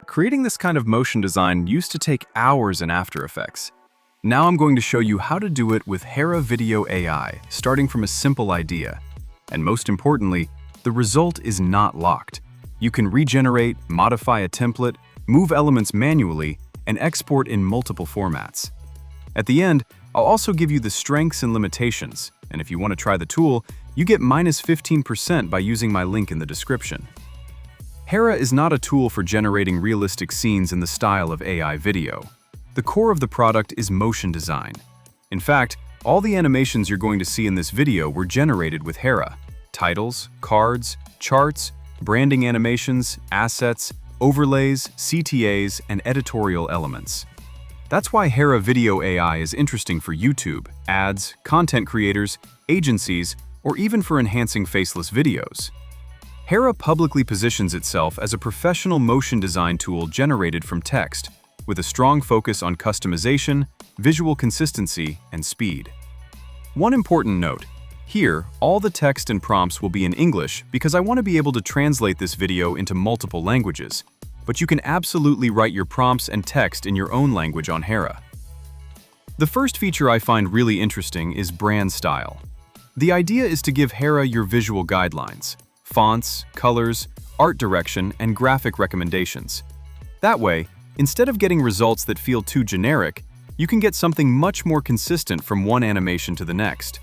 Creating this kind of motion design used to take hours in After Effects. Now I'm going to show you how to do it with Hera Video AI, starting from a simple idea. And most importantly, the result is not locked. You can regenerate, modify a template, move elements manually, and export in multiple formats. At the end, I'll also give you the strengths and limitations, and if you want to try the tool, you get -15% by using my link in the description. Hera is not a tool for generating realistic scenes in the style of AI video. The core of the product is motion design. In fact, all the animations you're going to see in this video were generated with Hera. Titles, cards, charts, branding animations, assets, overlays, CTAs, and editorial elements. That's why Hera Video AI is interesting for YouTube, ads, content creators, agencies, or even for enhancing faceless videos. Hera publicly positions itself as a professional motion design tool generated from text, with a strong focus on customization, visual consistency, and speed. One important note: here, all the text and prompts will be in English because I want to be able to translate this video into multiple languages, but you can absolutely write your prompts and text in your own language on Hera. The first feature I find really interesting is brand style. The idea is to give Hera your visual guidelines: fonts, colors, art direction, and graphic recommendations. That way, instead of getting results that feel too generic, you can get something much more consistent from one animation to the next.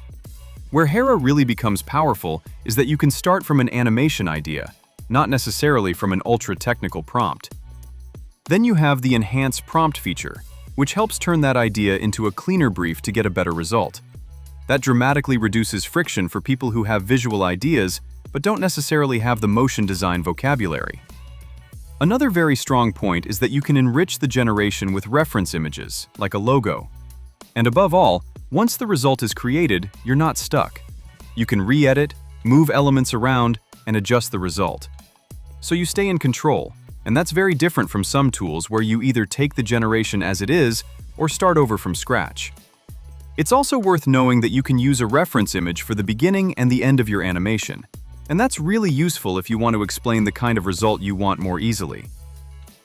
Where Hera really becomes powerful is that you can start from an animation idea, not necessarily from an ultra-technical prompt. Then you have the Enhance Prompt feature, which helps turn that idea into a cleaner brief to get a better result. That dramatically reduces friction for people who have visual ideas but don't necessarily have the motion design vocabulary. Another very strong point is that you can enrich the generation with reference images, like a logo. And above all, once the result is created, you're not stuck. You can re-edit, move elements around, and adjust the result. So you stay in control, and that's very different from some tools where you either take the generation as it is or start over from scratch. It's also worth knowing that you can use a reference image for the beginning and the end of your animation. And that's really useful if you want to explain the kind of result you want more easily.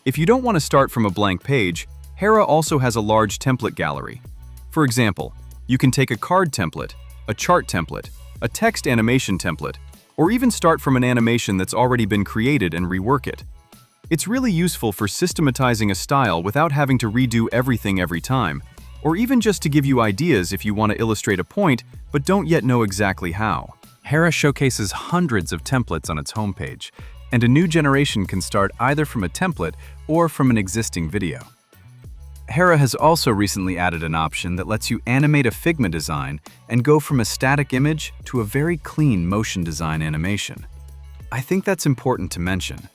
If you don't want to start from a blank page, Hera also has a large template gallery. For example, you can take a card template, a chart template, a text animation template, or even start from an animation that's already been created and rework it. It's really useful for systematizing a style without having to redo everything every time, or even just to give you ideas if you want to illustrate a point but don't yet know exactly how. Hera showcases hundreds of templates on its homepage, and a new generation can start either from a template or from an existing video. Hera has also recently added an option that lets you animate a Figma design and go from a static image to a very clean motion design animation. I think that's important to mention.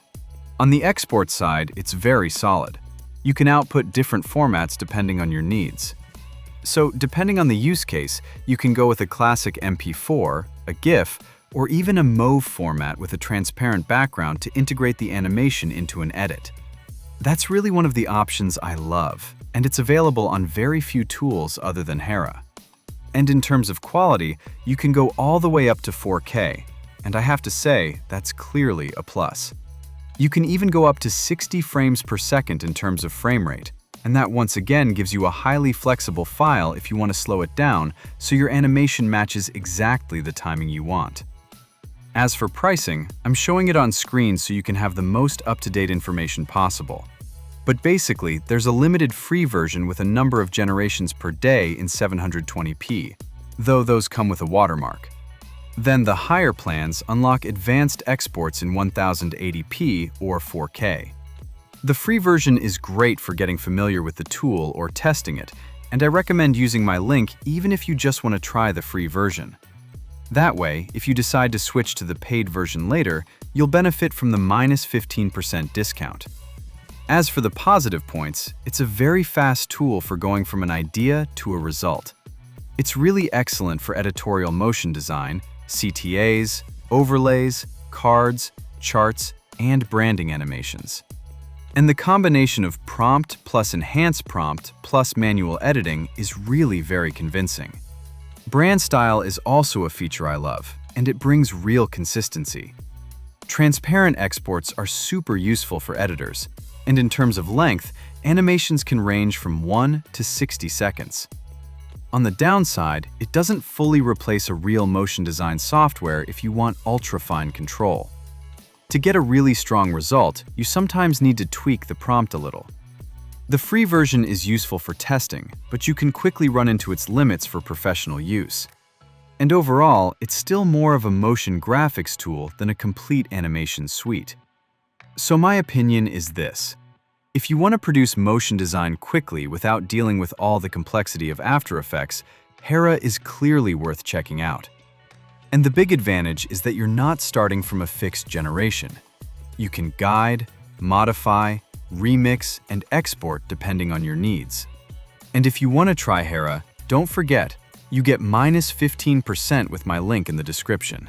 On the export side, it's very solid. You can output different formats depending on your needs. So, depending on the use case, you can go with a classic MP4, a GIF, or even a MOV format with a transparent background to integrate the animation into an edit. That's really one of the options I love, and it's available on very few tools other than Hera. And in terms of quality, you can go all the way up to 4K, and I have to say, that's clearly a plus. You can even go up to 60 frames per second in terms of frame rate, and that once again gives you a highly flexible file if you want to slow it down so your animation matches exactly the timing you want. As for pricing, I'm showing it on screen so you can have the most up-to-date information possible. But basically, there's a limited free version with a number of generations per day in 720p, though those come with a watermark. Then the higher plans unlock advanced exports in 1080p or 4K. The free version is great for getting familiar with the tool or testing it, and I recommend using my link even if you just want to try the free version. That way, if you decide to switch to the paid version later, you'll benefit from the -15% discount. As for the positive points, it's a very fast tool for going from an idea to a result. It's really excellent for editorial motion design, CTAs, overlays, cards, charts, and branding animations. And the combination of prompt plus enhance prompt plus manual editing is really very convincing. Brand style is also a feature I love, and it brings real consistency. Transparent exports are super useful for editors. And in terms of length, animations can range from 1 to 60 seconds. On the downside, it doesn't fully replace a real motion design software if you want ultra-fine control. To get a really strong result, you sometimes need to tweak the prompt a little. The free version is useful for testing, but you can quickly run into its limits for professional use. And overall, it's still more of a motion graphics tool than a complete animation suite. So my opinion is this. If you want to produce motion design quickly without dealing with all the complexity of After Effects, Hera is clearly worth checking out. And the big advantage is that you're not starting from a fixed generation. You can guide, modify, remix, and export depending on your needs. And if you want to try Hera, don't forget, you get -15% with my link in the description.